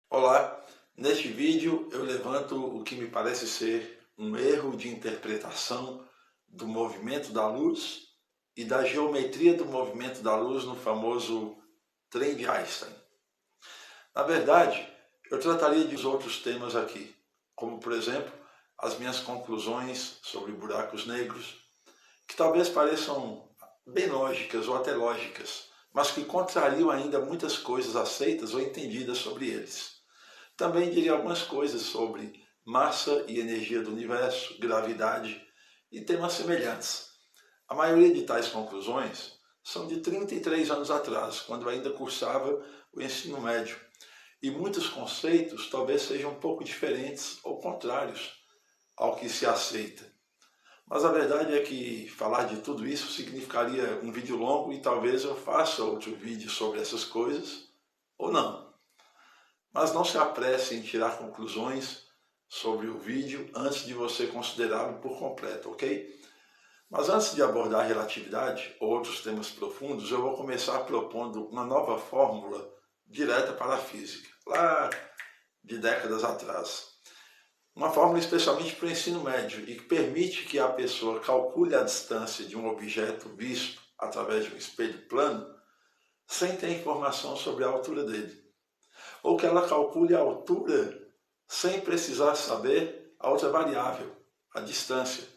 Olá, neste vídeo eu levanto o que me parece ser um erro de interpretação do movimento da luz e da geometria do movimento da luz no famoso trem de Einstein. Na verdade, eu trataria de outros temas aqui, como por exemplo, as minhas conclusões sobre buracos negros, que talvez pareçam bem lógicas ou até lógicas, mas que contrariam ainda muitas coisas aceitas ou entendidas sobre eles. Também diria algumas coisas sobre massa e energia do universo, gravidade e temas semelhantes. A maioria de tais conclusões são de 33 anos atrás, quando eu ainda cursava o ensino médio, e muitos conceitos talvez sejam um pouco diferentes ou contrários ao que se aceita. Mas a verdade é que falar de tudo isso significaria um vídeo longo e talvez eu faça outro vídeo sobre essas coisas, ou não. Mas não se apresse em tirar conclusões sobre o vídeo antes de você considerá-lo por completo, ok? Mas antes de abordar a relatividade ou outros temas profundos, eu vou começar propondo uma nova fórmula direta para a física, lá de décadas atrás. Uma fórmula especialmente para o ensino médio e que permite que a pessoa calcule a distância de um objeto visto através de um espelho plano sem ter informação sobre a altura dele. Ou que ela calcule a altura sem precisar saber a outra variável, a distância.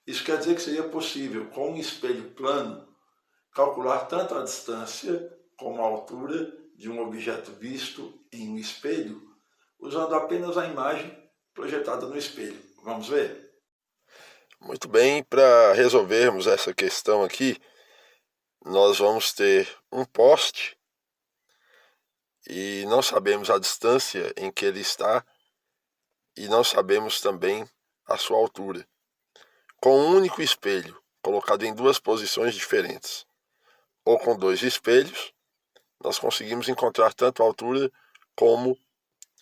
Isso quer dizer que seria possível, com um espelho plano, calcular tanto a distância como a altura de um objeto visto em um espelho, usando apenas a imagem projetada no espelho. Vamos ver? Muito bem, para resolvermos essa questão aqui, nós vamos ter um poste e não sabemos a distância em que ele está e não sabemos também a sua altura. Com um único espelho, colocado em duas posições diferentes, ou com dois espelhos, nós conseguimos encontrar tanto a altura como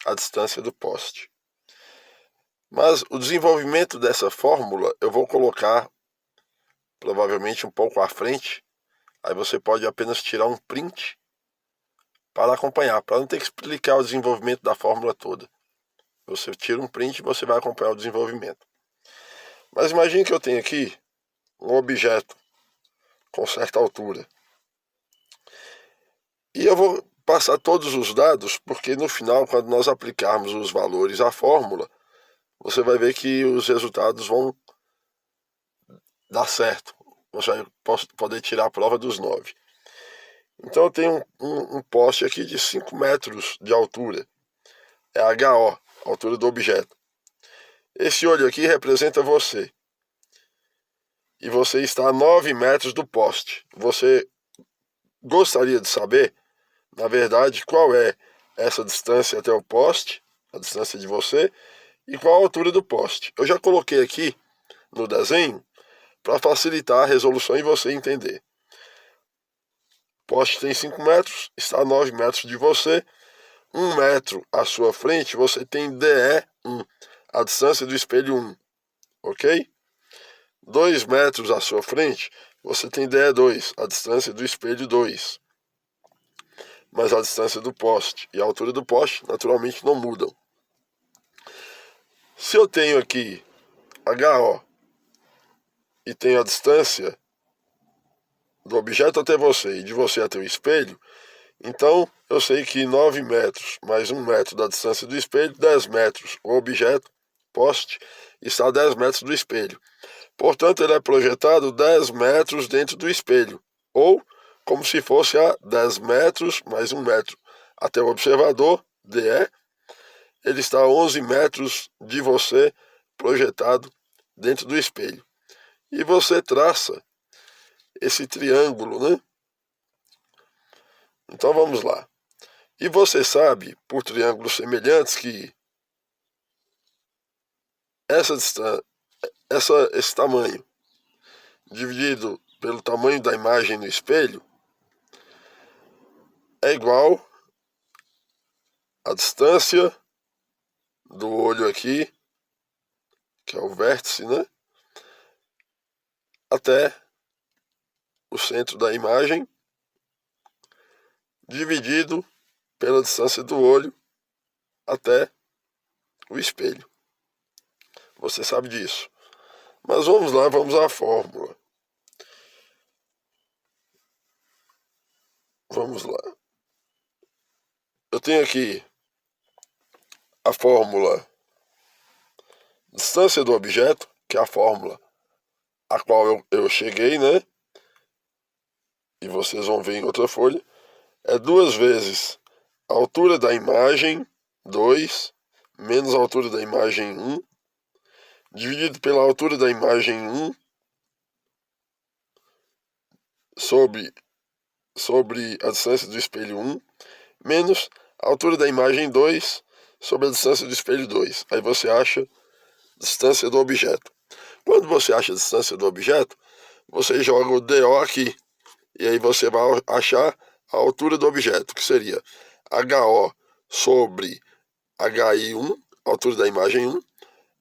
a distância do poste. Mas o desenvolvimento dessa fórmula eu vou colocar provavelmente um pouco à frente. Aí você pode apenas tirar um print para acompanhar, para não ter que explicar o desenvolvimento da fórmula toda. Você tira um print e você vai acompanhar o desenvolvimento. Mas imagine que eu tenho aqui um objeto com certa altura. E eu vou passar todos os dados, porque no final, quando nós aplicarmos os valores à fórmula, você vai ver que os resultados vão dar certo. Você vai poder tirar a prova dos 9. Então eu tenho um poste aqui de 5 metros de altura. É HO, a altura do objeto. Esse olho aqui representa você. E você está a 9 metros do poste. Você gostaria de saber, na verdade, qual é essa distância até o poste, a distância de você, e qual a altura do poste. Eu já coloquei aqui no desenho para facilitar a resolução e você entender. O poste tem 5 metros, está a 9 metros de você. 1 metro à sua frente, você tem DE1, a distância do espelho 1, ok? 2 metros à sua frente, você tem DE2, a distância do espelho 2. Mas a distância do poste e a altura do poste, naturalmente, não mudam. Se eu tenho aqui HO e tenho a distância do objeto até você e de você até o espelho, então eu sei que 9 metros mais 1 metro da distância do espelho, 10 metros. O objeto, poste, está a 10 metros do espelho. Portanto, ele é projetado 10 metros dentro do espelho, ou como se fosse a 10 metros mais 1 metro. Até o observador, DE, ele está a 11 metros de você, projetado dentro do espelho. E você traça esse triângulo, né? Então vamos lá. E você sabe, por triângulos semelhantes, que esse tamanho, dividido pelo tamanho da imagem no espelho, é igual à distância do olho aqui, que é o vértice, né? Até o centro da imagem, dividido pela distância do olho até o espelho. Você sabe disso. Mas vamos lá, vamos à fórmula. Vamos lá. Eu tenho aqui a fórmula distância do objeto, que é a fórmula a qual eu cheguei, né? E vocês vão ver em outra folha. É 2 vezes a altura da imagem, 2, menos a altura da imagem 1, dividido pela altura da imagem 1, sobre a distância do espelho 1, menos a altura da imagem 2 sobre a distância do espelho 2. Aí você acha a distância do objeto. Quando você acha a distância do objeto, você joga o DO aqui. E aí você vai achar a altura do objeto, que seria HO sobre HI1, altura da imagem 1,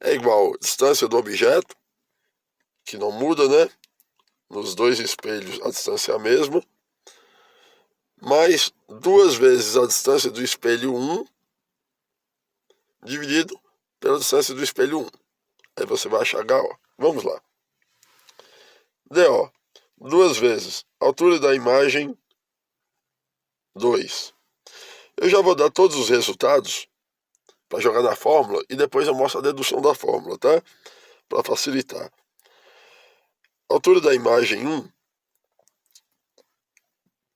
é igual a distância do objeto, que não muda, né? Nos dois espelhos a distância é a mesma, mais 2 vezes a distância do espelho 1, dividido pela distância do espelho 1. Aí você vai achar HO. Vamos lá. DO, 2 vezes a altura da imagem 2. Eu já vou dar todos os resultados para jogar na fórmula e depois eu mostro a dedução da fórmula, tá? Para facilitar. A altura da imagem 1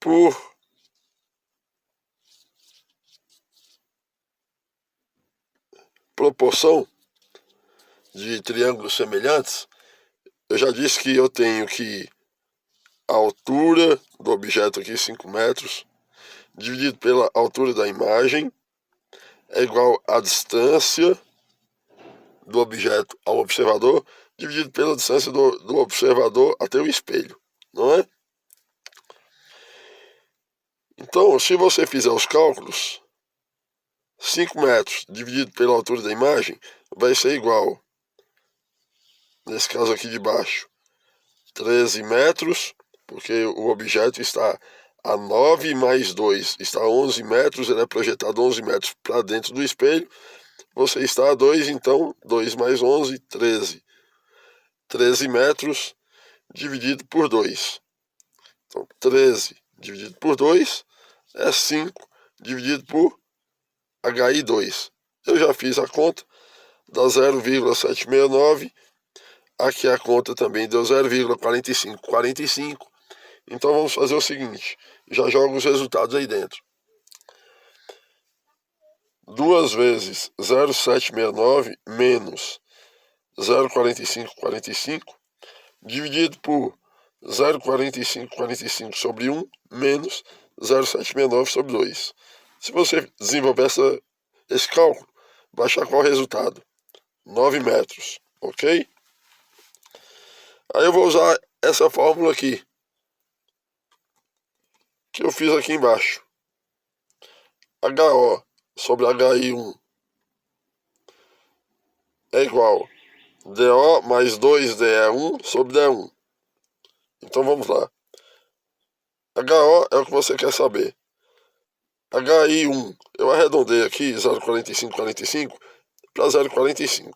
por proporção de triângulos semelhantes, eu já disse que eu tenho que a altura do objeto aqui, 5 metros, dividido pela altura da imagem, é igual à distância do objeto ao observador, dividido pela distância do observador até o espelho, não é? Então, se você fizer os cálculos, 5 metros dividido pela altura da imagem vai ser igual, nesse caso aqui de baixo, 13 metros, porque o objeto está a 9 mais 2, está a 11 metros, ele é projetado 11 metros para dentro do espelho, você está a 2, então 2 mais 11, 13. 13 metros dividido por 2. Então, 13 dividido por 2 é 5 dividido por HI2. Eu já fiz a conta, dá 0,769. Aqui a conta também deu 0,4545. Então vamos fazer o seguinte, já jogo os resultados aí dentro. 2 vezes 0,769 menos 0,4545 dividido por 0,4545 sobre 1 menos 0,769 sobre 2. Se você desenvolver esse cálculo, vai achar qual o resultado? 9 metros, ok? Aí eu vou usar essa fórmula aqui, que eu fiz aqui embaixo. HO sobre HI1 é igual DO mais 2DE1 sobre DE1. Então vamos lá. HO é o que você quer saber. HI1, eu arredondei aqui 0,4545 para 0,45.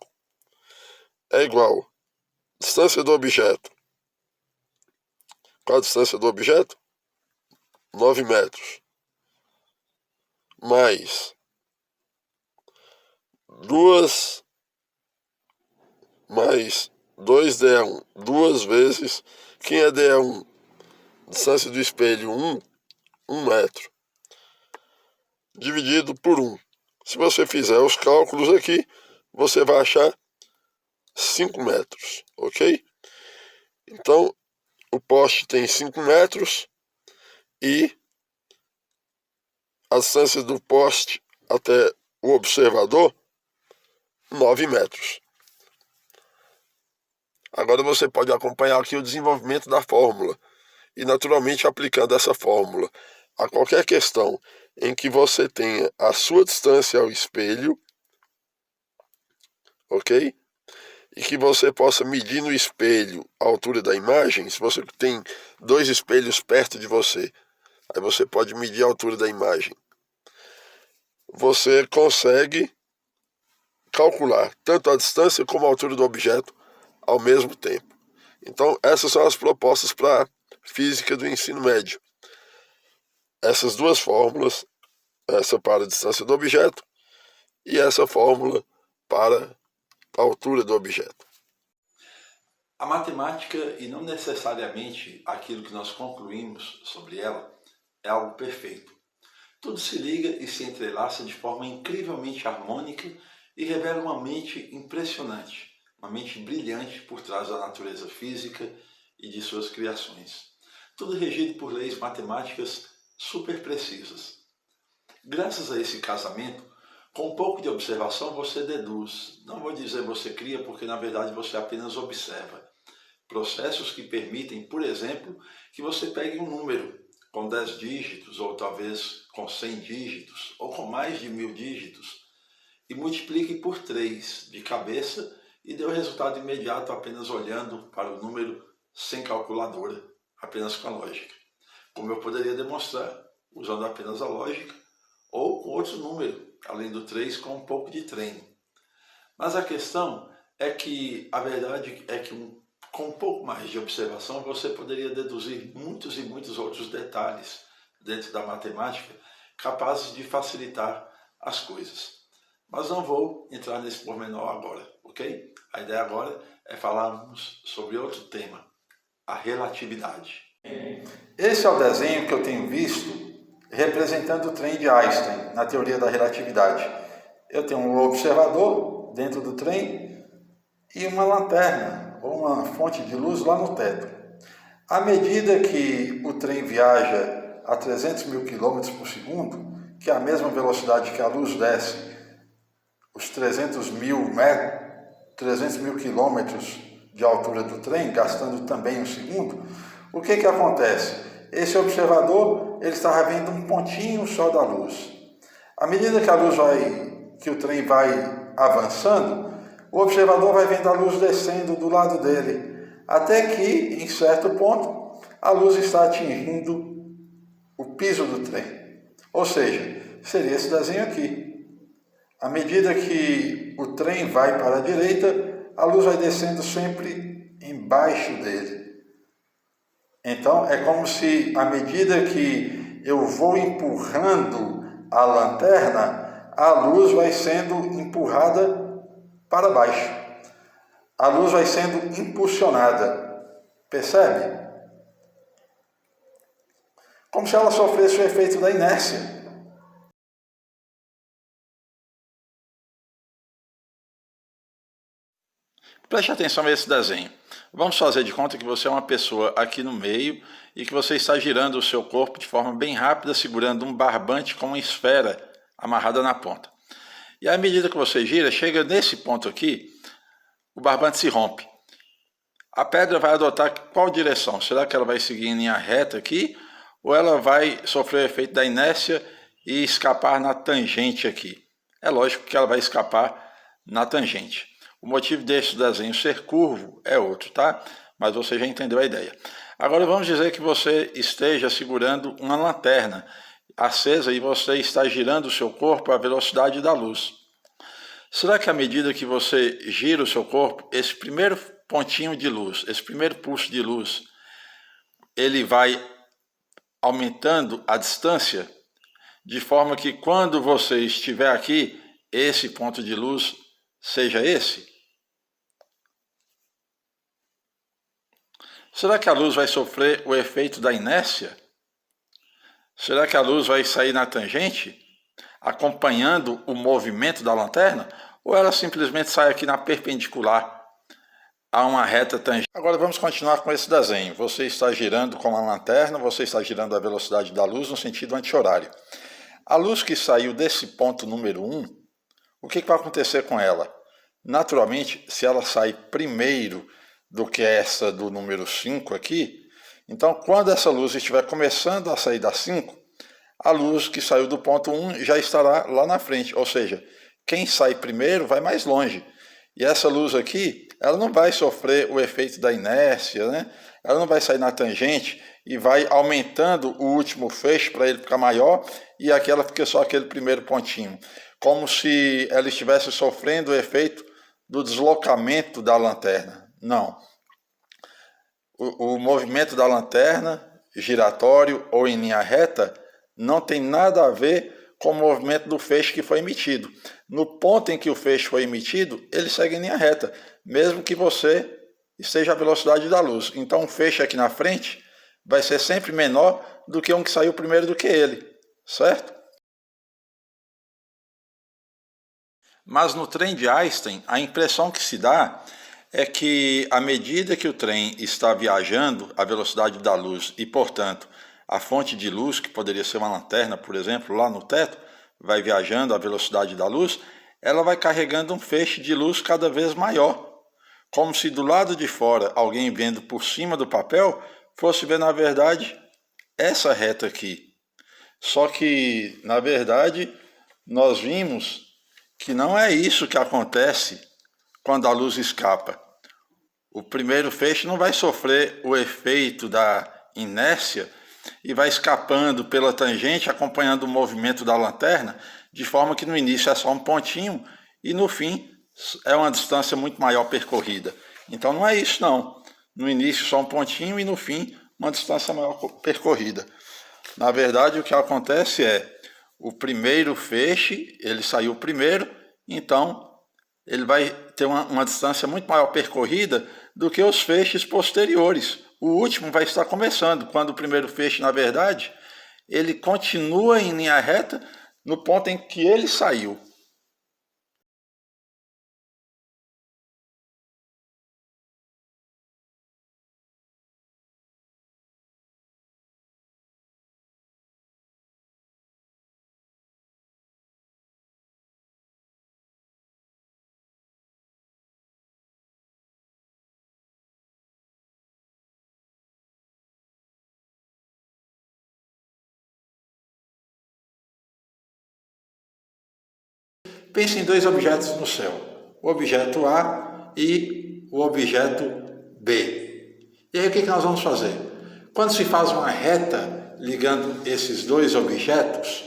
É igual distância do objeto. Qual a distância do objeto? 9 metros. Mais 2 mais 2DE1. 2 vezes. Quem é DE1? Distância do espelho 1 metro. Dividido por 1. Se você fizer os cálculos aqui, você vai achar 5 metros, ok? Então, o poste tem 5 metros e a distância do poste até o observador, 9 metros. Agora você pode acompanhar aqui o desenvolvimento da fórmula e, naturalmente, aplicando essa fórmula a qualquer questão em que você tenha a sua distância ao espelho, ok? E que você possa medir no espelho a altura da imagem. Se você tem 2 espelhos perto de você, aí você pode medir a altura da imagem. você consegue calcular tanto a distância como a altura do objeto ao mesmo tempo. Então, essas são as propostas para a física do ensino médio. Essas duas fórmulas, essa para a distância do objeto e essa fórmula para a altura do objeto. A matemática, e não necessariamente aquilo que nós concluímos sobre ela, é algo perfeito. Tudo se liga e se entrelaça de forma incrivelmente harmônica e revela uma mente impressionante, uma mente brilhante por trás da natureza física e de suas criações. Tudo regido por leis matemáticas super precisas. Graças a esse casamento, com um pouco de observação você deduz. Não vou dizer você cria, porque na verdade você apenas observa. Processos que permitem, por exemplo, que você pegue um número com 10 dígitos, ou talvez com 100 dígitos, ou com mais de 1000 dígitos, e multiplique por 3 de cabeça e dê o resultado imediato apenas olhando para o número sem calculadora, apenas com a lógica. Como eu poderia demonstrar, usando apenas a lógica, ou com outro número, além do 3, com um pouco de treino. Mas a questão é que, a verdade é que com um pouco mais de observação, você poderia deduzir muitos e muitos outros detalhes dentro da matemática capazes de facilitar as coisas. Mas não vou entrar nesse pormenor agora, ok? A ideia agora é falarmos sobre outro tema, a relatividade. Esse é o desenho que eu tenho visto representando o trem de Einstein na teoria da relatividade. Eu tenho um observador dentro do trem e uma lanterna ou uma fonte de luz lá no teto. À medida que o trem viaja a 300 mil km por segundo, que é a mesma velocidade que a luz desce, os 300 mil quilômetros de altura do trem, gastando também um segundo, o que acontece? Esse observador ele está vendo um pontinho só da luz. À medida que o trem vai avançando, o observador vai vendo a luz descendo do lado dele, até que, em certo ponto, a luz está atingindo o piso do trem. Ou seja, seria esse desenho aqui. À medida que o trem vai para a direita, a luz vai descendo sempre embaixo dele. Então, é como se, à medida que eu vou empurrando a lanterna, a luz vai sendo empurrada para baixo. A luz vai sendo impulsionada. Percebe? Como se ela sofresse o efeito da inércia. Preste atenção a esse desenho. Vamos fazer de conta que você é uma pessoa aqui no meio e que você está girando o seu corpo de forma bem rápida, segurando um barbante com uma esfera amarrada na ponta. E à medida que você gira, chega nesse ponto aqui, o barbante se rompe. A pedra vai adotar qual direção? Será que ela vai seguir em linha reta aqui? Ou ela vai sofrer o efeito da inércia e escapar na tangente aqui? É lógico que ela vai escapar na tangente. O motivo desse desenho ser curvo é outro, tá? Mas você já entendeu a ideia. Agora vamos dizer que você esteja segurando uma lanterna acesa e você está girando o seu corpo à velocidade da luz. Será que à medida que você gira o seu corpo, esse primeiro pontinho de luz, esse primeiro pulso de luz, ele vai aumentando a distância, de forma que quando você estiver aqui, esse ponto de luz seja esse? Será que a luz vai sofrer o efeito da inércia? Será que a luz vai sair na tangente, acompanhando o movimento da lanterna? Ou ela simplesmente sai aqui na perpendicular a uma reta tangente? Agora vamos continuar com esse desenho. Você está girando com a lanterna, você está girando a velocidade da luz no sentido anti-horário. A luz que saiu desse ponto número 1, o que vai acontecer com ela? Naturalmente, se ela sai primeiro do que essa do número 5 aqui, então quando essa luz estiver começando a sair da 5, a luz que saiu do ponto 1 já estará lá na frente, ou seja, quem sai primeiro vai mais longe. E essa luz aqui, ela não vai sofrer o efeito da inércia, né? Ela não vai sair na tangente e vai aumentando o último feixe para ele ficar maior e aquela fica só aquele primeiro pontinho. Como se ela estivesse sofrendo o efeito do deslocamento da lanterna. Não. O movimento da lanterna, giratório ou em linha reta, não tem nada a ver com o movimento do feixe que foi emitido. No ponto em que o feixe foi emitido, ele segue em linha reta, mesmo que você esteja à velocidade da luz. Então o feixe aqui na frente vai ser sempre menor do que um que saiu primeiro do que ele, certo? Mas no trem de Einstein, a impressão que se dá é que à medida que o trem está viajando à velocidade da luz e, portanto, a fonte de luz, que poderia ser uma lanterna, por exemplo, lá no teto, vai viajando à velocidade da luz, ela vai carregando um feixe de luz cada vez maior, como se do lado de fora, alguém vendo por cima do papel, fosse ver, na verdade, essa reta aqui. Só que, na verdade, nós vimos que não é isso que acontece quando a luz escapa. O primeiro feixe não vai sofrer o efeito da inércia e vai escapando pela tangente, acompanhando o movimento da lanterna, de forma que no início é só um pontinho e no fim é uma distância muito maior percorrida. Então não é isso não. No início só um pontinho e no fim uma distância maior percorrida. Na verdade o que acontece é, o primeiro feixe, ele saiu primeiro, então ele vai ter uma distância muito maior percorrida do que os feixes posteriores. O último vai estar começando, quando o primeiro feixe, na verdade, ele continua em linha reta no ponto em que ele saiu. Pense em dois objetos no céu, o objeto A e o objeto B. E aí o que nós vamos fazer? Quando se faz uma reta ligando esses dois objetos,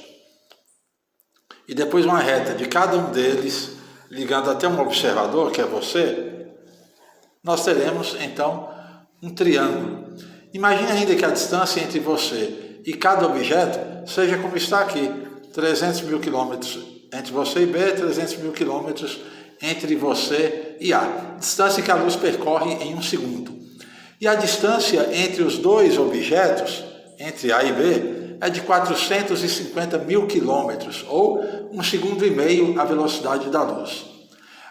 e depois uma reta de cada um deles, ligando até um observador, que é você, nós teremos então um triângulo. Imagine ainda que a distância entre você e cada objeto seja como está aqui, 300 mil quilômetros entre você e B, 300 mil quilômetros entre você e A. Distância que a luz percorre em 1 segundo. E a distância entre os dois objetos, entre A e B, é de 450 mil quilômetros, ou 1,5 segundos a velocidade da luz.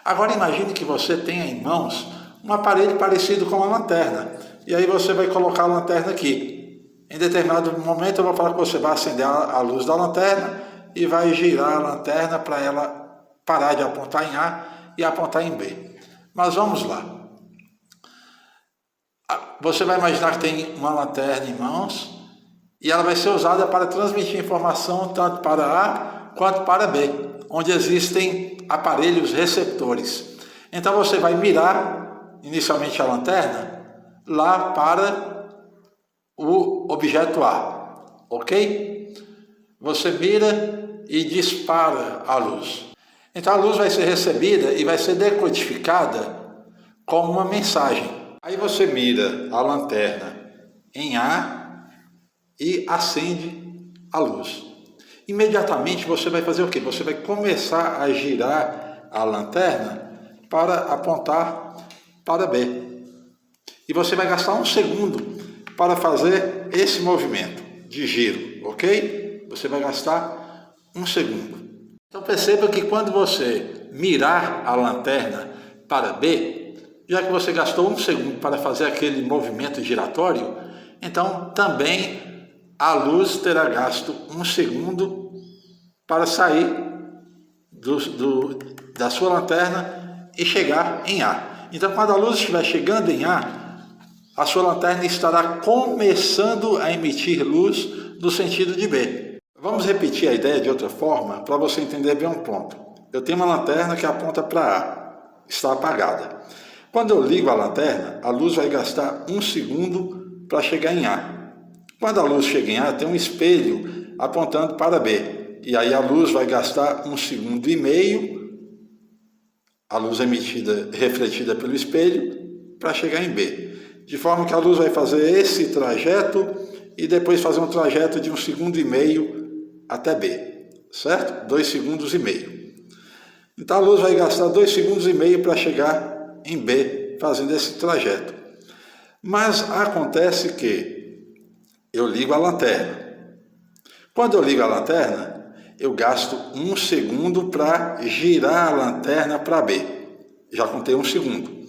Agora imagine que você tenha em mãos um aparelho parecido com uma lanterna. E aí você vai colocar a lanterna aqui. Em determinado momento eu vou falar que você vai acender a luz da lanterna e vai girar a lanterna para ela parar de apontar em A e apontar em B. Mas vamos lá. Você vai imaginar que tem uma lanterna em mãos e ela vai ser usada para transmitir informação tanto para A quanto para B, onde existem aparelhos receptores. Então você vai mirar inicialmente a lanterna lá para o objeto A, ok? Você mira e dispara a luz. Então a luz vai ser recebida e vai ser decodificada como uma mensagem. Aí você mira a lanterna em A e acende a luz. Imediatamente você vai fazer o quê? Você vai começar a girar a lanterna para apontar para B. E você vai gastar 1 segundo para fazer esse movimento de giro, ok? Você vai gastar 1 segundo. Então perceba que quando você mirar a lanterna para B, já que você gastou 1 segundo para fazer aquele movimento giratório, então também a luz terá gasto 1 segundo para sair da sua lanterna e chegar em A. Então quando a luz estiver chegando em a sua lanterna estará começando a emitir luz no sentido de B. Vamos repetir a ideia de outra forma para você entender bem um ponto. Eu tenho uma lanterna que aponta para A, está apagada. Quando eu ligo a lanterna, a luz vai gastar 1 segundo para chegar em A. Quando a luz chega em A, tem um espelho apontando para B. E aí a luz vai gastar 1,5 segundos, a luz refletida pelo espelho, para chegar em B. De forma que a luz vai fazer esse trajeto e depois fazer um trajeto de 1,5 segundos até B, certo? 2,5 segundos. Então a luz vai gastar 2,5 segundos para chegar em B, fazendo esse trajeto. Mas acontece que eu ligo a lanterna. Quando eu ligo a lanterna, eu gasto 1 segundo para girar a lanterna para B. Já contei 1 segundo.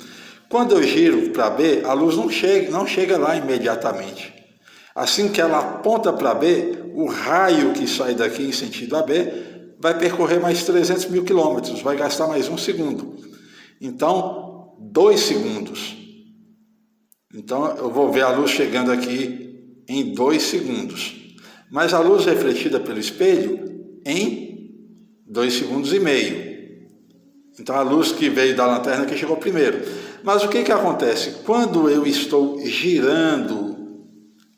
Quando eu giro para B, a luz não chega lá imediatamente. Assim que ela aponta para B, o raio que sai daqui em sentido a B vai percorrer mais 300 mil quilômetros, vai gastar mais 1 segundo. Então, 2 segundos. Então, eu vou ver a luz chegando aqui em 2 segundos. Mas a luz refletida pelo espelho em 2,5 segundos. Então, a luz que veio da lanterna que chegou primeiro. Mas o que acontece? Quando eu estou girando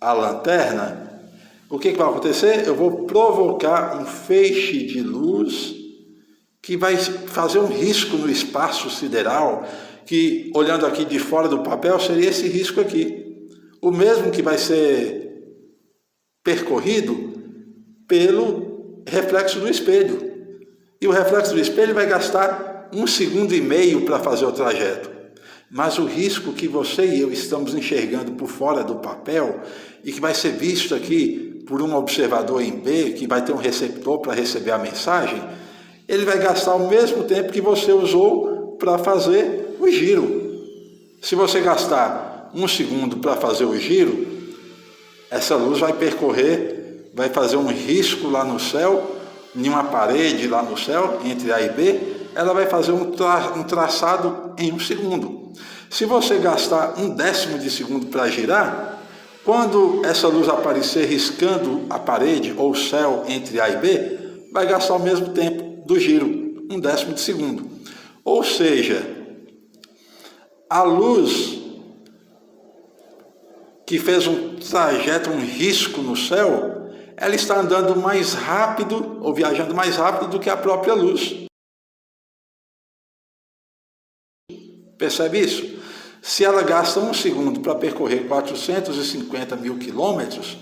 a lanterna, o que vai acontecer? Eu vou provocar um feixe de luz que vai fazer um risco no espaço sideral, que, olhando aqui de fora do papel, seria esse risco aqui. O mesmo que vai ser percorrido pelo reflexo do espelho. E o reflexo do espelho vai gastar 1,5 segundos para fazer o trajeto. Mas o risco que você e eu estamos enxergando por fora do papel e que vai ser visto aqui por um observador em B, que vai ter um receptor para receber a mensagem, ele vai gastar o mesmo tempo que você usou para fazer o giro. Se você gastar 1 segundo para fazer o giro, essa luz vai percorrer, vai fazer um risco lá no céu, em uma parede lá no céu, entre A e B, ela vai fazer um traçado em 1 segundo. Se você gastar 1/10 de segundo para girar, quando essa luz aparecer riscando a parede ou o céu entre A e B, vai gastar o mesmo tempo do giro, 1/10 de segundo. Ou seja, a luz que fez um trajeto, um risco no céu, ela está andando mais rápido ou viajando mais rápido do que a própria luz. Percebe isso? Se ela gasta 1 segundo para percorrer 450 mil quilômetros,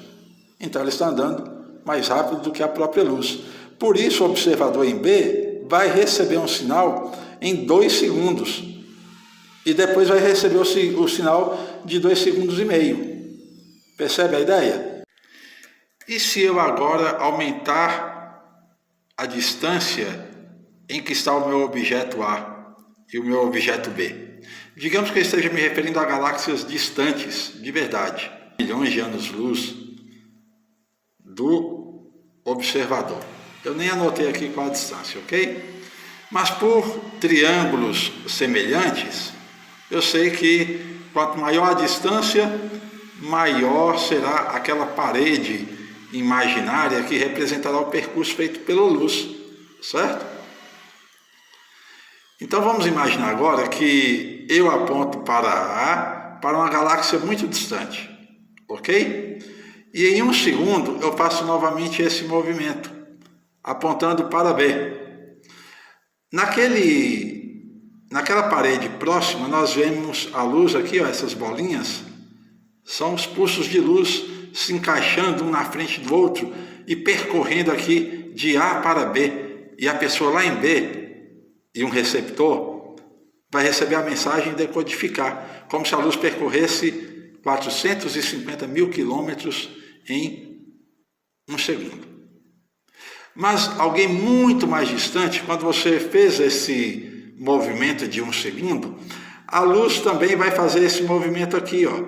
então ela está andando mais rápido do que a própria luz. Por isso, o observador em B vai receber um sinal em 2 segundos e depois vai receber o sinal de 2,5 segundos. Percebe a ideia? E se eu agora aumentar a distância em que está o meu objeto A e o meu objeto B? Digamos que eu esteja me referindo a galáxias distantes, de verdade, milhões de anos-luz do observador. Eu nem anotei aqui qual a distância, ok? Mas por triângulos semelhantes, eu sei que quanto maior a distância, maior será aquela parede imaginária que representará o percurso feito pela luz, certo? Então vamos imaginar agora que eu aponto para A, para uma galáxia muito distante, ok? E em 1 segundo eu faço novamente esse movimento, apontando para B. Naquela parede próxima nós vemos a luz aqui, ó, essas bolinhas, são os pulsos de luz se encaixando um na frente do outro e percorrendo aqui de A para B. E a pessoa lá em B, e um receptor, vai receber a mensagem e decodificar, como se a luz percorresse 450 mil quilômetros em 1 segundo. Mas alguém muito mais distante, quando você fez esse movimento de 1 segundo, a luz também vai fazer esse movimento aqui, ó,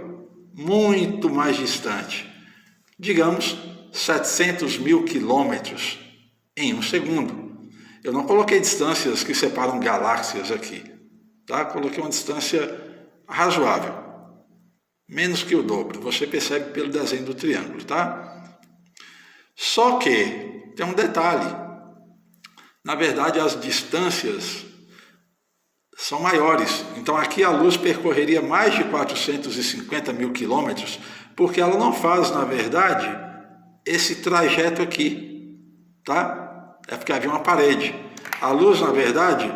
muito mais distante. Digamos, 700 mil quilômetros em 1 segundo. Eu não coloquei distâncias que separam galáxias aqui, tá? Coloquei uma distância razoável, menos que o dobro. Você percebe pelo desenho do triângulo, tá? Só que tem um detalhe. Na verdade, as distâncias são maiores. Então aqui a luz percorreria mais de 450 mil quilômetros, porque ela não faz, na verdade, esse trajeto aqui, tá? É porque havia uma parede. A luz, na verdade,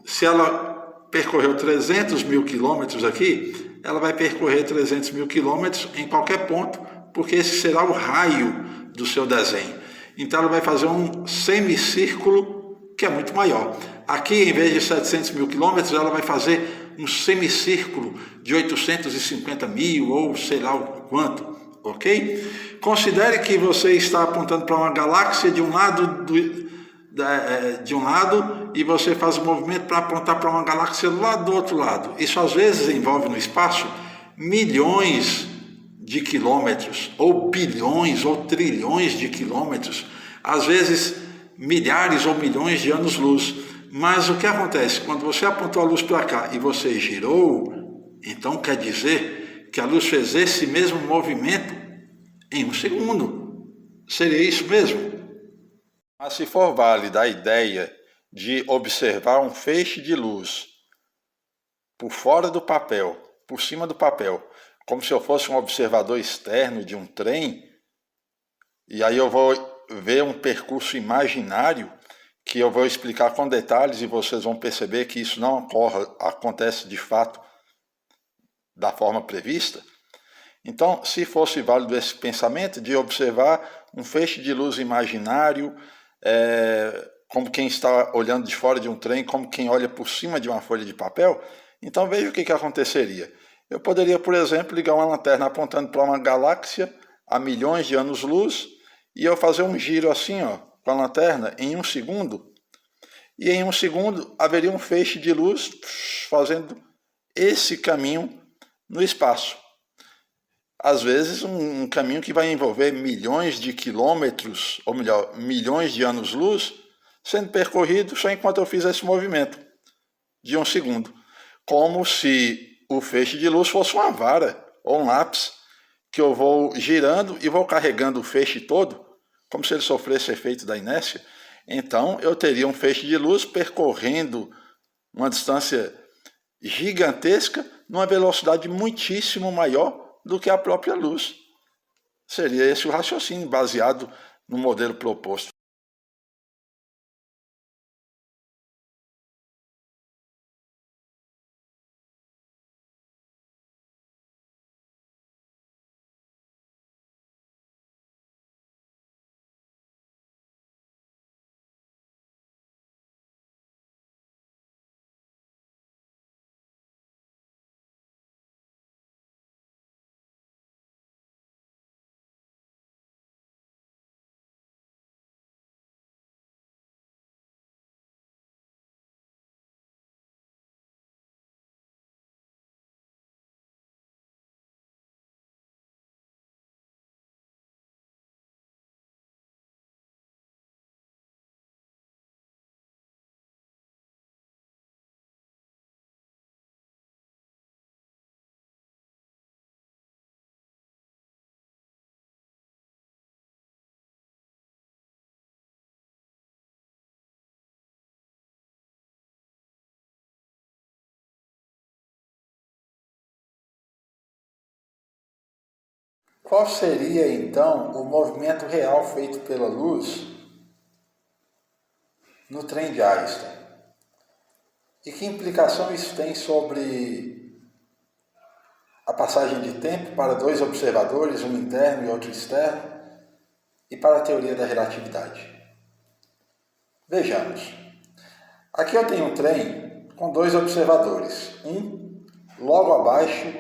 se ela percorreu 300 mil quilômetros aqui, ela vai percorrer 300 mil quilômetros em qualquer ponto, porque esse será o raio do seu desenho. Então ela vai fazer um semicírculo que é muito maior. Aqui, em vez de 700 mil quilômetros, ela vai fazer um semicírculo de 850 mil ou sei lá o quanto, ok? Considere que você está apontando para uma galáxia de um lado e você faz o movimento para apontar para uma galáxia lá do outro lado. Isso às vezes envolve no espaço milhões de quilômetros, ou bilhões, ou trilhões de quilômetros, às vezes milhares ou milhões de anos-luz. Mas o que acontece? Quando você apontou a luz para cá e você girou, então quer dizer que a luz fez esse mesmo movimento em um segundo. Seria isso mesmo? Mas se for válida a ideia de observar um feixe de luz por fora do papel, por cima do papel, como se eu fosse um observador externo de um trem, e aí eu vou ver um percurso imaginário que eu vou explicar com detalhes e vocês vão perceber que isso não acontece de fato da forma prevista. Então, se fosse válido esse pensamento de observar um feixe de luz imaginário, como quem está olhando de fora de um trem, como quem olha por cima de uma folha de papel, então veja o que aconteceria. Eu poderia, por exemplo, ligar uma lanterna apontando para uma galáxia a milhões de anos-luz e eu fazer um giro assim, ó, com a lanterna em um segundo. E em um segundo haveria um feixe de luz fazendo esse caminho no espaço. Às vezes um caminho que vai envolver milhões de quilômetros, ou melhor, milhões de anos-luz, sendo percorrido só enquanto eu fiz esse movimento de um segundo. Como se o feixe de luz fosse uma vara ou um lápis, que eu vou girando e vou carregando o feixe todo, como se ele sofresse efeito da inércia. Então eu teria um feixe de luz percorrendo uma distância gigantesca numa velocidade muitíssimo maior do que a própria luz. Seria esse o raciocínio baseado no modelo proposto. Qual seria, então, o movimento real feito pela luz no trem de Einstein? E que implicação isso tem sobre a passagem de tempo para dois observadores, um interno e outro externo, e para a teoria da relatividade? Vejamos. Aqui eu tenho um trem com dois observadores, um logo abaixo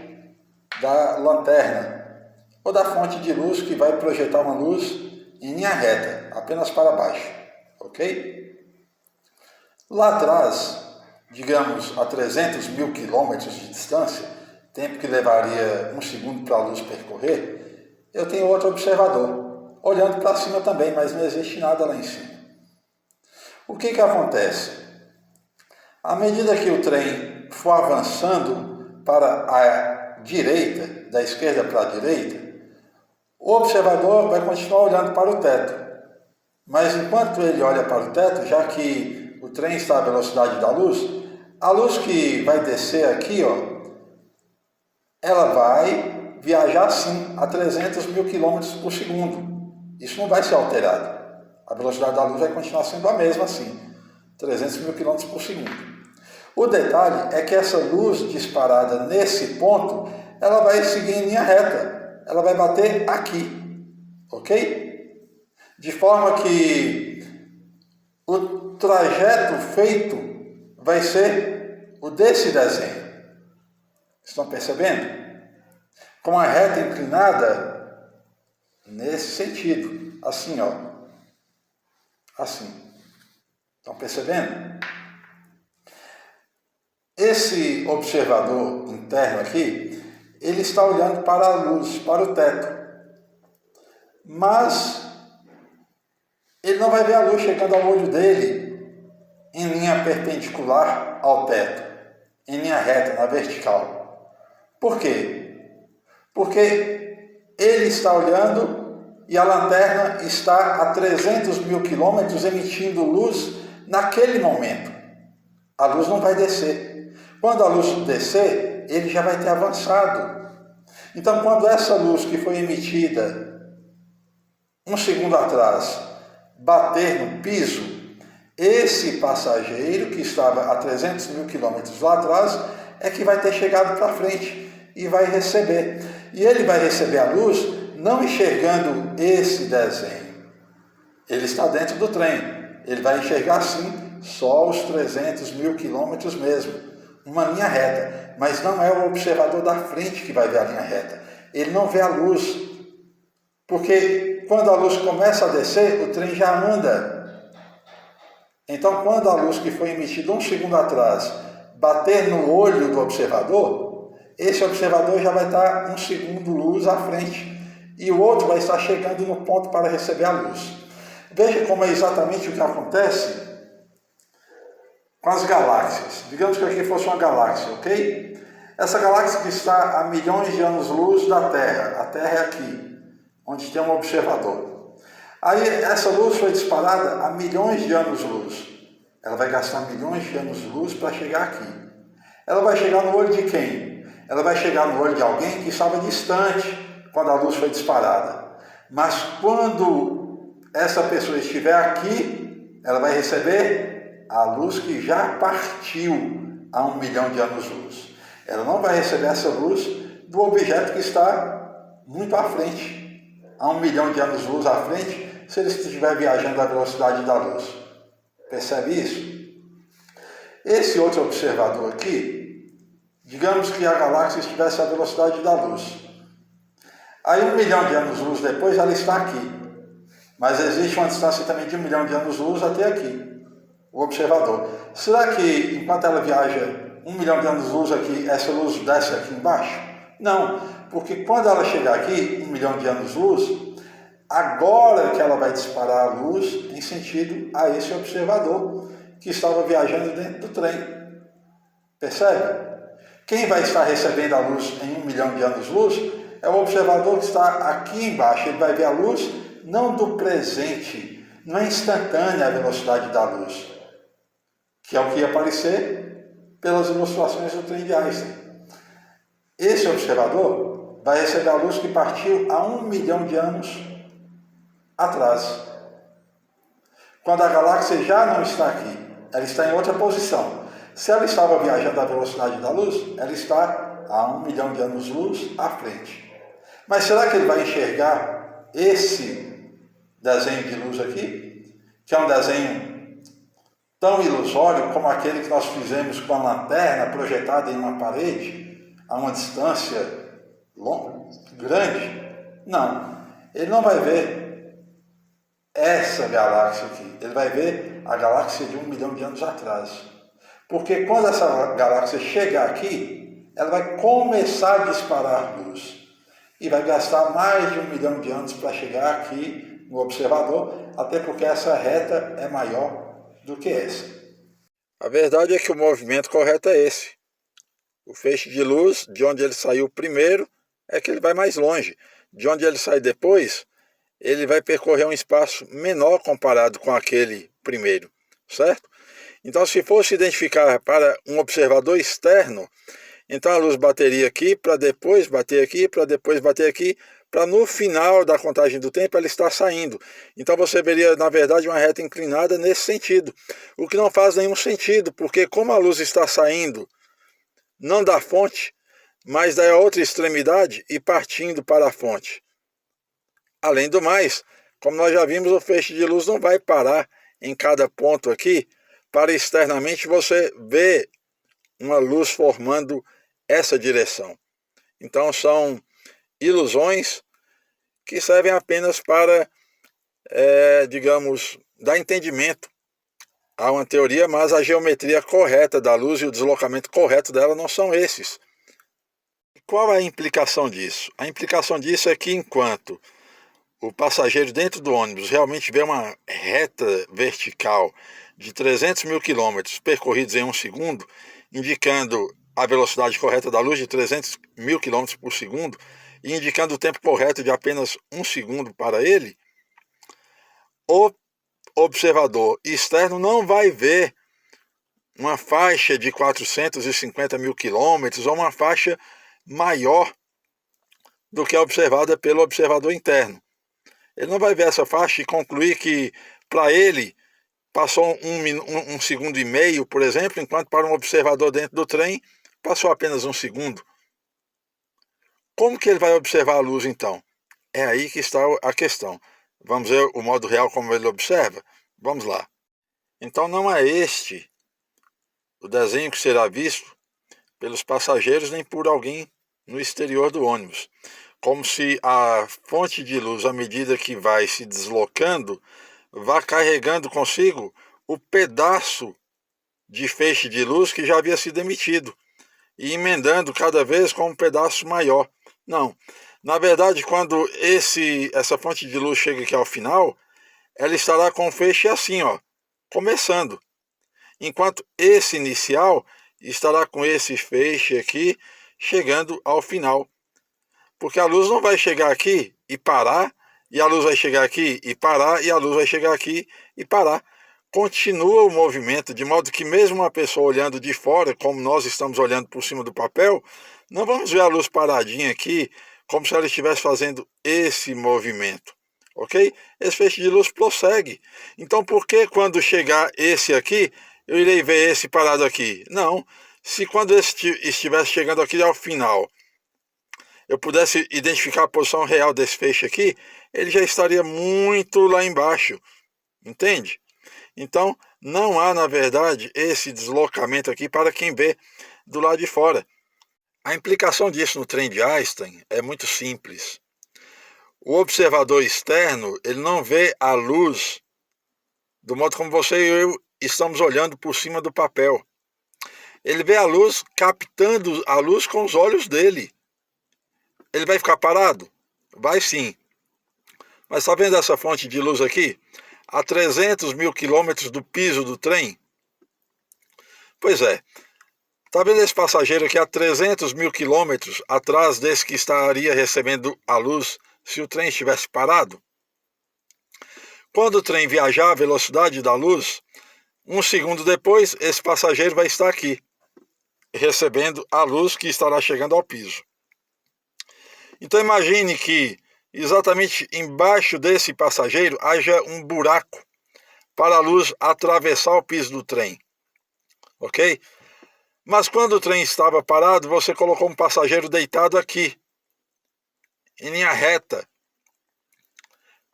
da lanterna, ou da fonte de luz que vai projetar uma luz em linha reta, apenas para baixo, ok? Lá atrás, digamos a 300 mil quilômetros de distância, tempo que levaria um segundo para a luz percorrer, eu tenho outro observador, olhando para cima também, mas não existe nada lá em cima. O que acontece? À medida que o trem for avançando para a direita, da esquerda para a direita, o observador vai continuar olhando para o teto. Mas enquanto ele olha para o teto, já que o trem está à velocidade da luz, A luz que vai descer aqui, ó, ela vai viajar assim a 300 mil quilômetros por segundo. Isso não vai ser alterado. A velocidade da luz vai continuar sendo a mesma assim, 300 mil quilômetros por segundo. O detalhe é que essa luz disparada nesse ponto, ela vai seguir em linha reta. Ela vai bater aqui, ok? De forma que o trajeto feito vai ser o desse desenho. Estão percebendo? Com a reta inclinada nesse sentido, assim, ó. Assim. Estão percebendo? Esse observador interno aqui, ele está olhando para a luz, para o teto. Mas ele não vai ver a luz chegando ao olho dele em linha perpendicular ao teto, em linha reta, na vertical. Por quê? Porque ele está olhando e a lanterna está a 300 mil quilômetros emitindo luz naquele momento. A luz não vai descer. Quando a luz descer, ele já vai ter avançado. Então, quando essa luz que foi emitida um segundo atrás bater no piso, esse passageiro que estava a 300 mil quilômetros lá atrás é que vai ter chegado para frente e vai receber. E ele vai receber a luz não enxergando esse desenho. Ele está dentro do trem. Ele vai enxergar assim só os 300 mil quilômetros mesmo. Uma linha reta. Mas não é o observador da frente que vai ver a linha reta. Ele não vê a luz. Porque quando a luz começa a descer, o trem já anda. Então, quando a luz que foi emitida um segundo atrás bater no olho do observador, esse observador já vai estar um segundo luz à frente. E o outro vai estar chegando no ponto para receber a luz. Veja como é exatamente o que acontece com as galáxias. Digamos que aqui fosse uma galáxia, ok? Essa galáxia que está a milhões de anos-luz da Terra. A Terra é aqui, onde tem um observador. Aí essa luz foi disparada a milhões de anos-luz. Ela vai gastar milhões de anos-luz para chegar aqui. Ela vai chegar no olho de quem? Ela vai chegar no olho de alguém que estava distante quando a luz foi disparada. Mas quando essa pessoa estiver aqui, ela vai receber a luz que já partiu a 1 milhão de anos-luz. Ela não vai receber essa luz do objeto que está muito à frente, a 1 milhão de anos-luz à frente, se ele estiver viajando à velocidade da luz. Percebe isso? Esse outro observador aqui, digamos que a galáxia estivesse à velocidade da luz. Aí 1 milhão de anos-luz depois ela está aqui. Mas existe uma distância também de 1 milhão de anos-luz até aqui, o observador. Será que enquanto ela viaja 1 milhão de anos-luz aqui, essa luz desce aqui embaixo? Não, porque quando ela chegar aqui, 1 milhão de anos-luz, agora que ela vai disparar a luz em sentido a esse observador que estava viajando dentro do trem. Percebe? Quem vai estar recebendo a luz em 1 milhão de anos-luz é o observador que está aqui embaixo. Ele vai ver a luz não do presente, não é instantânea a velocidade da luz, que é o que ia aparecer pelas ilustrações do trem de Einstein. Esse observador vai receber a luz que partiu há 1 milhão de anos atrás. Quando a galáxia já não está aqui, ela está em outra posição. Se ela estava viajando à velocidade da luz, ela está a 1 milhão de anos-luz à frente. Mas será que ele vai enxergar esse desenho de luz aqui? Que é um desenho tão ilusório como aquele que nós fizemos com a lanterna projetada em uma parede, a uma distância grande? Não, ele não vai ver essa galáxia aqui. Ele vai ver a galáxia de 1 milhão de anos atrás. Porque quando essa galáxia chegar aqui, ela vai começar a disparar luz. E vai gastar mais de 1 milhão de anos para chegar aqui no observador, até porque essa reta é maior do que essa. A verdade é que o movimento correto é esse. O feixe de luz, de onde ele saiu primeiro, é que ele vai mais longe. De onde ele sai depois, ele vai percorrer um espaço menor comparado com aquele primeiro, certo? Então, se fosse identificar para um observador externo, então a luz bateria aqui, para depois bater aqui, para depois bater aqui, para no final da contagem do tempo ela estar saindo. Então você veria, na verdade, uma reta inclinada nesse sentido. O que não faz nenhum sentido, porque como a luz está saindo, não da fonte, mas da outra extremidade e partindo para a fonte. Além do mais, como nós já vimos, o feixe de luz não vai parar em cada ponto aqui, para externamente você ver uma luz formando essa direção. Então são ilusões que servem apenas para, digamos, dar entendimento a uma teoria, mas a geometria correta da luz e o deslocamento correto dela não são esses. Qual é a implicação disso? A implicação disso é que enquanto o passageiro dentro do ônibus realmente vê uma reta vertical de 300 mil quilômetros percorridos em 1 segundo, indicando a velocidade correta da luz de 300 mil quilômetros por segundo, e indicando o tempo correto de apenas 1 segundo para ele, o observador externo não vai ver uma faixa de 450 mil quilômetros ou uma faixa maior do que a observada pelo observador interno. Ele não vai ver essa faixa e concluir que para ele passou um segundo e meio, por exemplo, enquanto para um observador dentro do trem passou apenas 1 segundo. Como que ele vai observar a luz então? É aí que está a questão. Vamos ver o modo real como ele observa? Vamos lá. Então não é este o desenho que será visto pelos passageiros nem por alguém no exterior do ônibus. Como se a fonte de luz, à medida que vai se deslocando, vá carregando consigo o pedaço de feixe de luz que já havia sido emitido e emendando cada vez com um pedaço maior. Não. Na verdade, quando essa fonte de luz chega aqui ao final, ela estará com o feixe assim, ó, começando. Enquanto esse inicial estará com esse feixe aqui chegando ao final. Porque a luz não vai chegar aqui e parar, e a luz vai chegar aqui e parar, e a luz vai chegar aqui e parar. Continua o movimento, de modo que mesmo uma pessoa olhando de fora, como nós estamos olhando por cima do papel, não vamos ver a luz paradinha aqui, como se ela estivesse fazendo esse movimento, ok? Esse feixe de luz prossegue. Então por que quando chegar esse aqui, eu irei ver esse parado aqui? Não, se quando esse estivesse chegando aqui ao final, eu pudesse identificar a posição real desse feixe aqui, ele já estaria muito lá embaixo, entende? Então, não há, na verdade, esse deslocamento aqui para quem vê do lado de fora. A implicação disso no trem de Einstein é muito simples. O observador externo, ele não vê a luz do modo como você e eu estamos olhando por cima do papel. Ele vê a luz, captando a luz com os olhos dele. Ele vai ficar parado? Vai sim. Mas está vendo essa fonte de luz aqui? A 300 mil quilômetros do piso do trem? Pois é. Está vendo esse passageiro aqui a 300 mil quilômetros atrás desse que estaria recebendo a luz se o trem estivesse parado? Quando o trem viajar à velocidade da luz, 1 segundo depois, esse passageiro vai estar aqui, recebendo a luz que estará chegando ao piso. Então imagine que exatamente embaixo desse passageiro haja um buraco para a luz atravessar o piso do trem, ok? Mas quando o trem estava parado, você colocou um passageiro deitado aqui, em linha reta,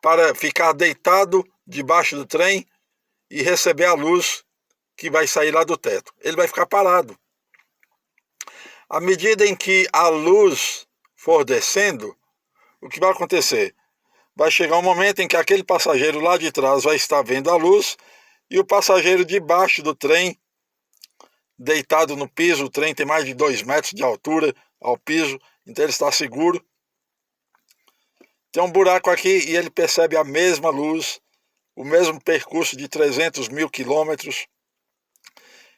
para ficar deitado debaixo do trem e receber a luz que vai sair lá do teto. Ele vai ficar parado. À medida em que a luz for descendo, o que vai acontecer? Vai chegar um momento em que aquele passageiro lá de trás vai estar vendo a luz e o passageiro debaixo do trem, deitado no piso, o trem tem mais de 2 metros de altura ao piso, então ele está seguro. Tem um buraco aqui e ele percebe a mesma luz, o mesmo percurso de 300 mil quilômetros.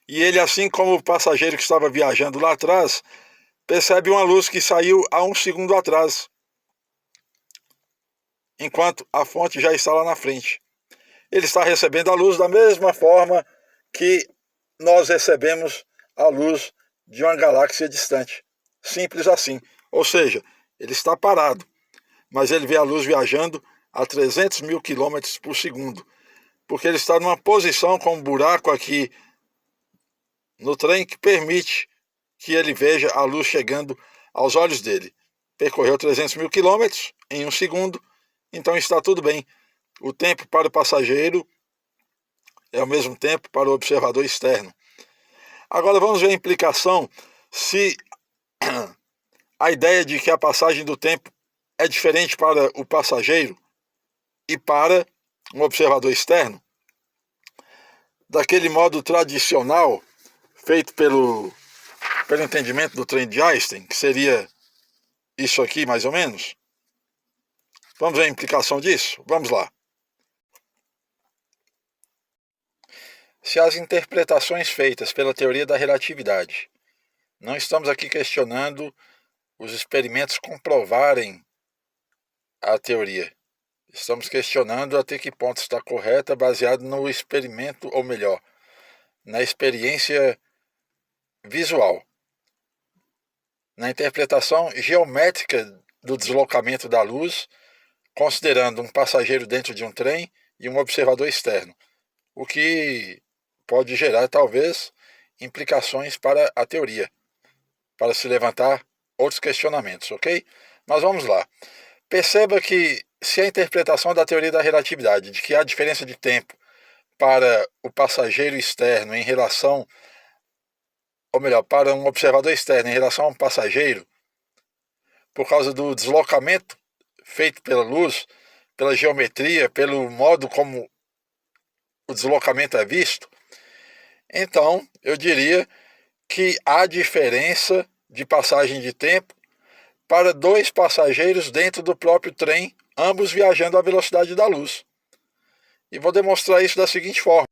E ele, assim como o passageiro que estava viajando lá atrás, percebe uma luz que saiu há 1 segundo atrás, enquanto a fonte já está lá na frente. Ele está recebendo a luz da mesma forma que nós recebemos a luz de uma galáxia distante. Simples assim. Ou seja, ele está parado, mas ele vê a luz viajando a 300 mil quilômetros por segundo, porque ele está numa posição com um buraco aqui no trem que permite que ele veja a luz chegando aos olhos dele. Percorreu 300 mil quilômetros em um segundo, então está tudo bem. O tempo para o passageiro é o mesmo tempo para o observador externo. Agora vamos ver a implicação se a ideia de que a passagem do tempo é diferente para o passageiro e para um observador externo. Daquele modo tradicional, feito pelo entendimento do trem de Einstein, que seria isso aqui mais ou menos. Vamos ver a implicação disso? Vamos lá. Se as interpretações feitas pela teoria da relatividade, não estamos aqui questionando os experimentos comprovarem a teoria. Estamos questionando até que ponto está correta, baseado no experimento, ou melhor, na experiência visual, na interpretação geométrica do deslocamento da luz, considerando um passageiro dentro de um trem e um observador externo, o que pode gerar, talvez, implicações para a teoria, para se levantar outros questionamentos, ok? Mas vamos lá. Perceba que se a interpretação da teoria da relatividade, de que há diferença de tempo para o passageiro externo em relação, ou melhor, para um observador externo em relação a um passageiro, por causa do deslocamento feito pela luz, pela geometria, pelo modo como o deslocamento é visto, então eu diria que há diferença de passagem de tempo para dois passageiros dentro do próprio trem, ambos viajando à velocidade da luz. E vou demonstrar isso da seguinte forma.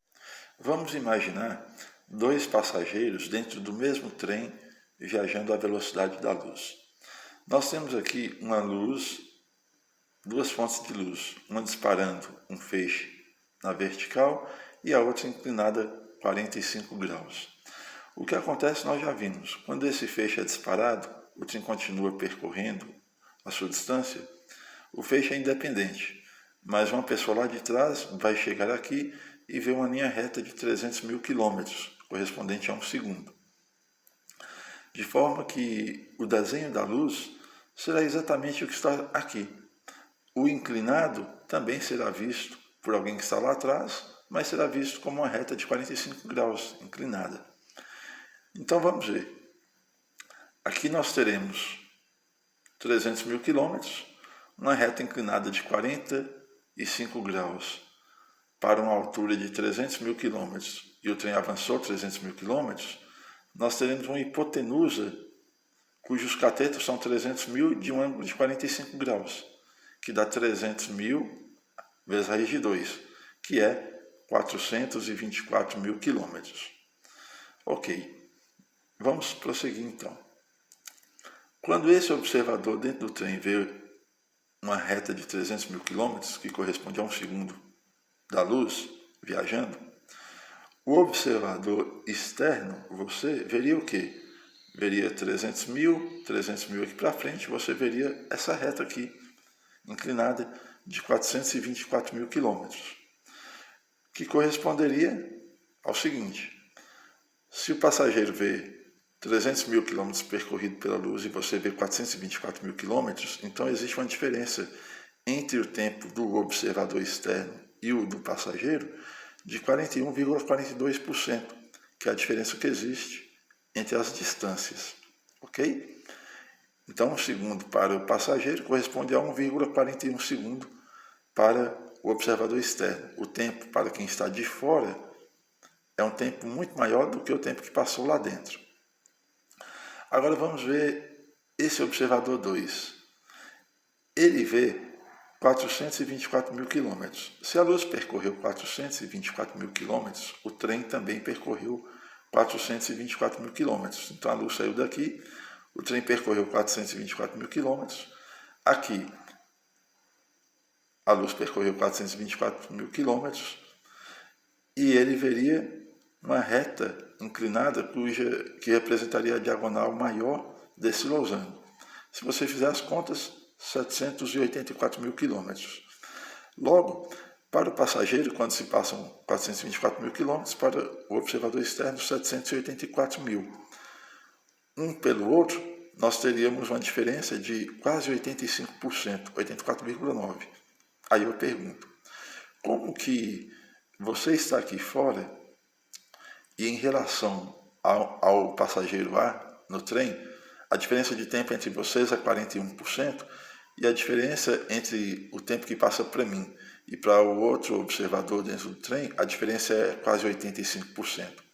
Vamos imaginar dois passageiros dentro do mesmo trem viajando à velocidade da luz. Nós temos aqui uma luz, duas fontes de luz, uma disparando um feixe na vertical e a outra inclinada 45 graus. O que acontece nós já vimos. Quando esse feixe é disparado, o trem continua percorrendo a sua distância, o feixe é independente, mas uma pessoa lá de trás vai chegar aqui e ver uma linha reta de 300 mil quilômetros, correspondente a um segundo. De forma que o desenho da luz será exatamente o que está aqui. O inclinado também será visto por alguém que está lá atrás, mas será visto como uma reta de 45 graus inclinada. Então vamos ver. Aqui nós teremos 300 mil quilômetros, uma reta inclinada de 45 graus para uma altura de 300 mil quilômetros e o trem avançou 300 mil quilômetros, nós teremos uma hipotenusa cujos catetos são 300 mil de um ângulo de 45 graus, que dá 300 mil vezes raiz de 2, que é 424 mil quilômetros. Ok, vamos prosseguir então. Quando esse observador dentro do trem vê uma reta de 300 mil quilômetros, que corresponde a um segundo da luz, viajando, o observador externo, você veria o quê? Veria 300 mil aqui para frente, você veria essa reta aqui, inclinada de 424 mil quilômetros, que corresponderia ao seguinte: se o passageiro vê 300 mil quilômetros percorrido pela luz e você vê 424 mil quilômetros, então existe uma diferença entre o tempo do observador externo e o do passageiro de 41,42%, que é a diferença que existe entre as distâncias, ok? Então, um segundo para o passageiro corresponde a 1,41 segundo para o observador externo. O tempo para quem está de fora é um tempo muito maior do que o tempo que passou lá dentro. Agora vamos ver esse observador 2. Ele vê 424 mil quilômetros. Se a luz percorreu 424 mil quilômetros, o trem também percorreu 424 mil quilômetros. Então a luz saiu daqui, o trem percorreu 424 mil quilômetros. Aqui, a luz percorreu 424 mil quilômetros e ele veria uma reta inclinada que representaria a diagonal maior desse losango. Se você fizer as contas, 784 mil quilômetros. Logo, para o passageiro, quando se passam 424 mil quilômetros, para o observador externo, 784 mil. Um pelo outro, nós teríamos uma diferença de quase 85%, 84,9%. Aí eu pergunto, como que você está aqui fora e em relação ao passageiro A no trem, a diferença de tempo entre vocês é 41% e a diferença entre o tempo que passa para mim e para o outro observador dentro do trem, a diferença é quase 85%.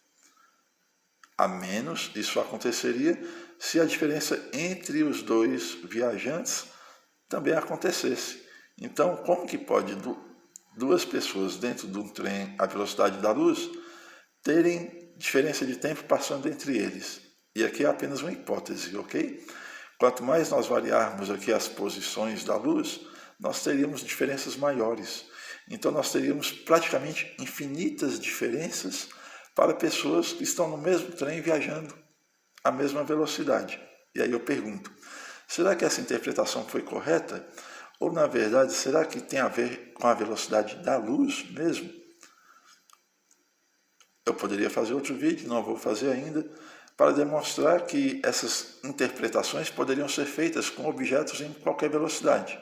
A menos, isso aconteceria se a diferença entre os dois viajantes também acontecesse. Então, como que pode duas pessoas dentro de um trem à velocidade da luz terem diferença de tempo passando entre eles? E aqui é apenas uma hipótese, ok? Quanto mais nós variarmos aqui as posições da luz, nós teríamos diferenças maiores. Então, nós teríamos praticamente infinitas diferenças para pessoas que estão no mesmo trem viajando à mesma velocidade. E aí eu pergunto, será que essa interpretação foi correta? Ou, na verdade, será que tem a ver com a velocidade da luz mesmo? Eu poderia fazer outro vídeo, não vou fazer ainda, para demonstrar que essas interpretações poderiam ser feitas com objetos em qualquer velocidade,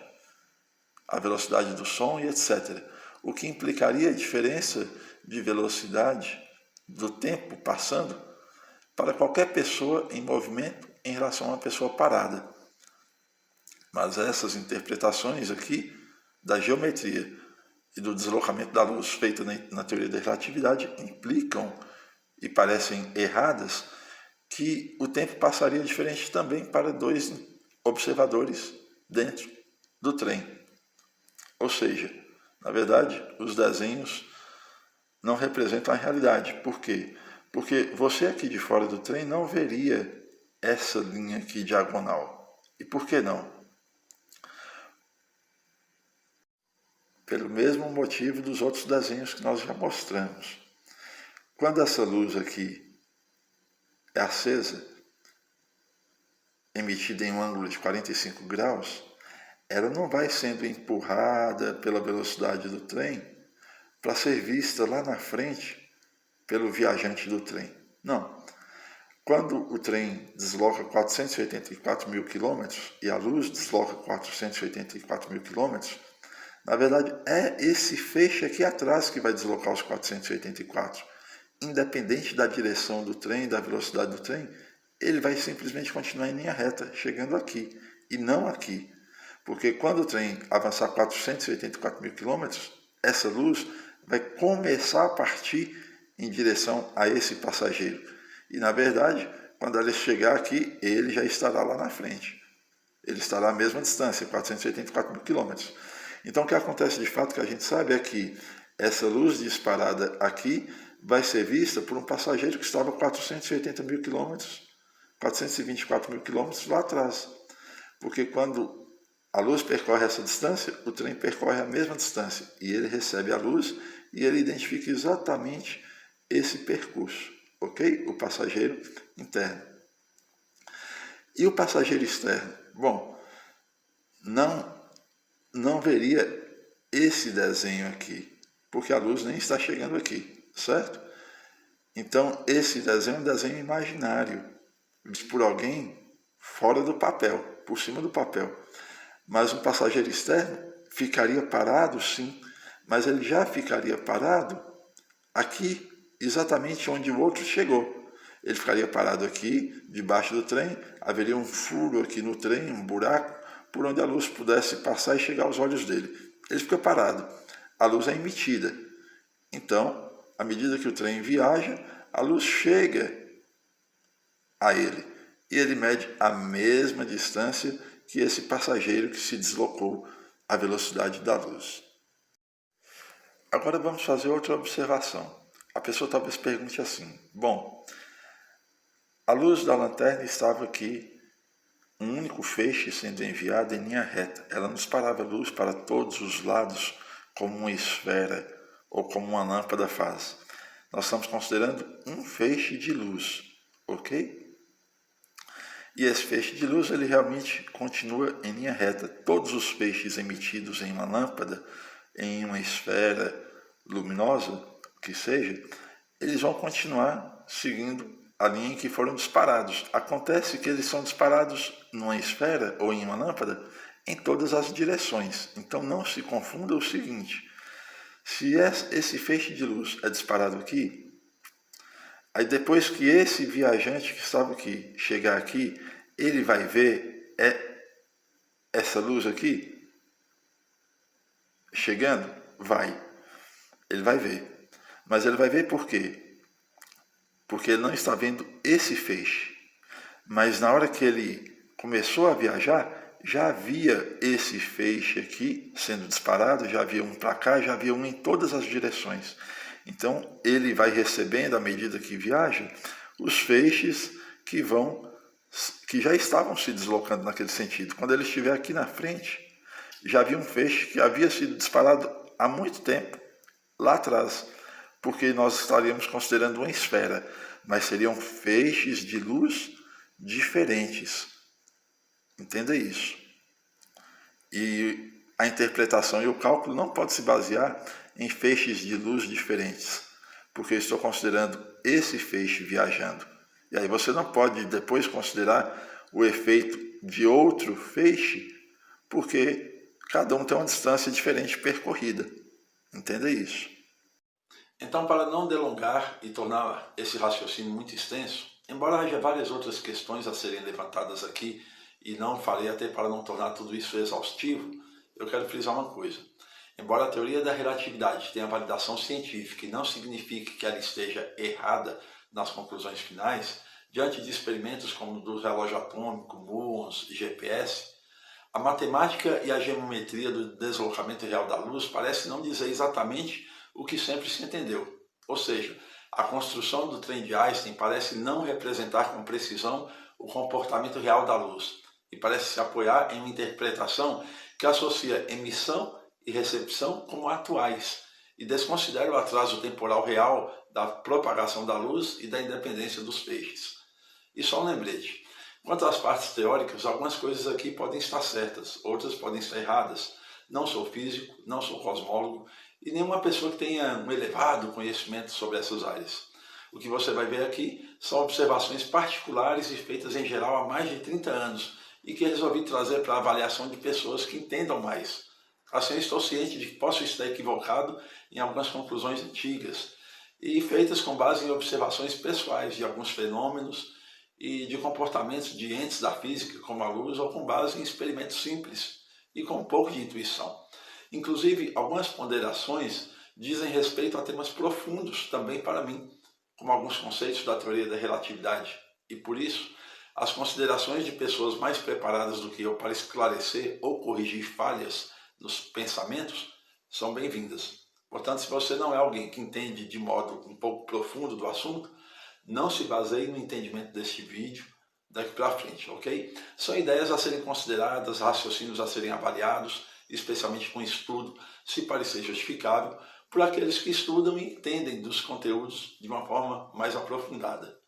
a velocidade do som e etc., o que implicaria a diferença de velocidade do tempo passando para qualquer pessoa em movimento em relação a uma pessoa parada. Mas essas interpretações aqui da geometria e do deslocamento da luz feita na teoria da relatividade implicam e parecem erradas que o tempo passaria diferente também para dois observadores dentro do trem. Ou seja, na verdade, os desenhos não representam a realidade. Por quê? Porque você aqui de fora do trem não veria essa linha aqui diagonal. E por que não? Pelo mesmo motivo dos outros desenhos que nós já mostramos. Quando essa luz aqui é acesa, emitida em um ângulo de 45 graus, ela não vai sendo empurrada pela velocidade do trem para ser vista lá na frente pelo viajante do trem. Não. Quando o trem desloca 484 mil quilômetros e a luz desloca 484 mil quilômetros, na verdade é esse feixe aqui atrás que vai deslocar os 484. Independente da direção do trem, da velocidade do trem, ele vai simplesmente continuar em linha reta, chegando aqui, e não aqui. Porque quando o trem avançar 484 mil quilômetros, essa luz vai começar a partir em direção a esse passageiro. E, na verdade, quando ela chegar aqui, ele já estará lá na frente. Ele estará à mesma distância, 484 mil quilômetros. Então, o que acontece de fato que a gente sabe é que essa luz disparada aqui vai ser vista por um passageiro que estava a 480 mil quilômetros, 424 mil quilômetros lá atrás. Porque quando a luz percorre essa distância, o trem percorre a mesma distância e ele recebe a luz e ele identifica exatamente esse percurso, ok? O passageiro interno. E o passageiro externo? Bom, não veria esse desenho aqui, porque a luz nem está chegando aqui, certo? Então, esse desenho é um desenho imaginário, visto por alguém fora do papel, por cima do papel. Mas um passageiro externo ficaria parado, sim, mas ele já ficaria parado aqui, exatamente onde o outro chegou. Ele ficaria parado aqui, debaixo do trem, haveria um furo aqui no trem, um buraco, por onde a luz pudesse passar e chegar aos olhos dele. Ele fica parado. A luz é emitida. Então, à medida que o trem viaja, a luz chega a ele. E ele mede a mesma distância que esse passageiro que se deslocou à velocidade da luz. Agora vamos fazer outra observação. A pessoa talvez pergunte assim, bom, a luz da lanterna estava aqui, um único feixe sendo enviado em linha reta. Ela não disparava luz para todos os lados como uma esfera ou como uma lâmpada faz. Nós estamos considerando um feixe de luz, ok? E esse feixe de luz, ele realmente continua em linha reta. Todos os feixes emitidos em uma lâmpada, em uma esfera luminosa, que seja, eles vão continuar seguindo a linha em que foram disparados. Acontece que eles são disparados numa esfera ou em uma lâmpada em todas as direções. Então não se confunda o seguinte: se esse feixe de luz é disparado aqui, aí depois que esse viajante que estava aqui chegar aqui, ele vai ver essa luz aqui chegando? Vai. Ele vai ver. Mas ele vai ver por quê? Porque ele não está vendo esse feixe. Mas na hora que ele começou a viajar, já havia esse feixe aqui sendo disparado, já havia um para cá, já havia um em todas as direções. Então ele vai recebendo, à medida que viaja, os feixes que já estavam se deslocando naquele sentido. Quando ele estiver aqui na frente, já havia um feixe que havia sido disparado há muito tempo, lá atrás, porque nós estaríamos considerando uma esfera, mas seriam feixes de luz diferentes. Entenda isso. E a interpretação e o cálculo não pode se basear em feixes de luz diferentes, porque eu estou considerando esse feixe viajando. E aí você não pode depois considerar o efeito de outro feixe, porque cada um tem uma distância diferente percorrida. Entenda isso. Então, para não delongar e tornar esse raciocínio muito extenso, embora haja várias outras questões a serem levantadas aqui, e não falei até para não tornar tudo isso exaustivo, eu quero frisar uma coisa. Embora a teoria da relatividade tenha validação científica e não signifique que ela esteja errada nas conclusões finais, diante de experimentos como o do relógio atômico, muons e GPS, a matemática e a geometria do deslocamento real da luz parece não dizer exatamente o que sempre se entendeu. Ou seja, a construção do trem de Einstein parece não representar com precisão o comportamento real da luz e parece se apoiar em uma interpretação que associa emissão e recepção como atuais e desconsidera o atraso temporal real da propagação da luz e da independência dos feixes. E só um lembrete. Quanto às partes teóricas, algumas coisas aqui podem estar certas, outras podem estar erradas. Não sou físico, não sou cosmólogo e nenhuma pessoa que tenha um elevado conhecimento sobre essas áreas. O que você vai ver aqui são observações particulares e feitas em geral há mais de 30 anos e que resolvi trazer para a avaliação de pessoas que entendam mais. Assim, eu estou ciente de que posso estar equivocado em algumas conclusões antigas e feitas com base em observações pessoais de alguns fenômenos e de comportamentos de entes da física, como a luz, ou com base em experimentos simples e com um pouco de intuição. Inclusive, algumas ponderações dizem respeito a temas profundos também para mim, como alguns conceitos da teoria da relatividade. E por isso, as considerações de pessoas mais preparadas do que eu para esclarecer ou corrigir falhas nos pensamentos são bem-vindas. Portanto, se você não é alguém que entende de modo um pouco profundo do assunto, não se baseie no entendimento deste vídeo daqui para frente, ok? São ideias a serem consideradas, raciocínios a serem avaliados, especialmente com estudo, se parecer justificável, por aqueles que estudam e entendem dos conteúdos de uma forma mais aprofundada.